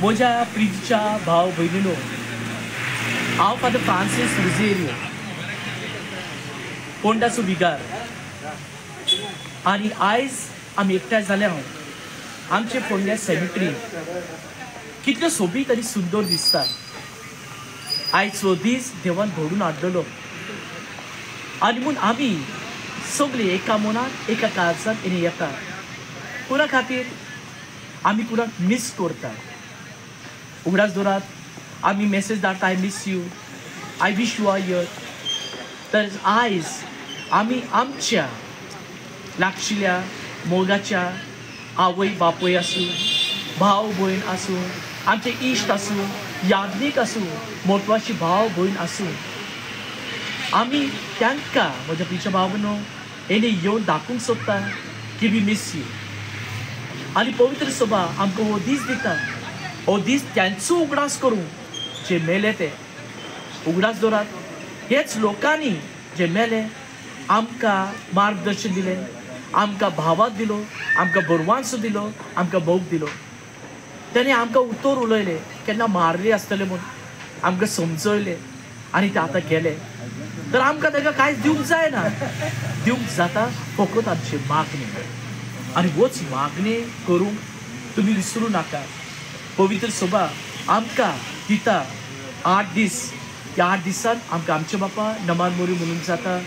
म्हज्या प्रितीच्या भाव भयणीनो, हांव फादर फ्रांसीस रुझेरियो, पोंडाचो विगार, आनी आयज आमी एकठांय जाले आमचे फोंड्या सेमिट्री कितल्यो सोबीत आनी सुंदर दिसता. आयचो दीस देवान घडून हाडलेलो आनी म्हूण आमी सगळीं एका मनान एका काळजांत येता. कोणा खातीर आमी कोणाक मिस करता. उगडास दोरात आमी मेसेज धाडटा, I miss you, I wish you are here. तर आयज आमी आमच्या लागशिल्ल्या मोगाच्या आवय बापूय आसूं, भाव भयण आसूं, आमचे इश्ट आसूं, याज्ञीक आसूं, मोटवाची भाव भयण आसूं, आमी तांकां म्हज्या प्रिय भाव भयणो येवन दाखोवंक सोदता की वी मिस यू. आनी पवित्र सभा आमकां हो दीस दिता. हो दीस त्यांचो उगडास करूं जे मेले ते. उगडास दोरात हेच लोकांनी जे मेले आमकां मार्गदर्शन दिलें, आमकां भावाक दिलो, आमकां बरवांसो दिलो, आमकां मोग दिलो. ताणें आमकां उतर उलयले केन्ना मारले आसतले म्हूण, आमकां समजयले आनी ते आतां गेले. तर आमकां ताका कांयच दिवंक जायना. दिवंक जाता फकत आमची मागणी. आनी होच मागणी करूंक तुमी विसरूं नाका. पवित्र सभा आमकां दिता 8 दीस. ह्या 8 दिसान आमकां आमचे बापा नमान मोरी म्हणूंक जाता,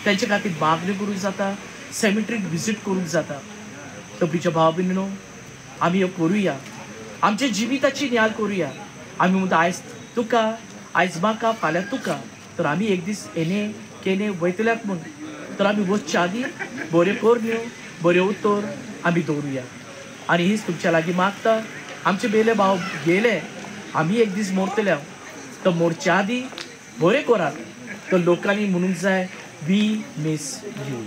तांचे खातीर मागणी करूंक जाता, सेमिट्रीक विजीट करूंक जाता. तर प्रिय भाव भयणीनो, आमी ह्यो करुया, आमच्या जिविताची नियाळ करुया. आमी म्हणटा आयज तुका, आयज म्हाका, फाल्यां तुका. तर आमी एक दीस केने वयतल्यात म्हूण. तर आमी वचच्या आदी बऱ्यो करण्यो, बऱ्यो उतर आमी दवरुया. आनी हीच तुमच्या लागीं मागता. आमचे बेले भाव गेले, आमी एक दीस मरतले. तर मोरच्या आदी बरें करात. तर लोकांनी म्हणूंक जाय वी मिस यू.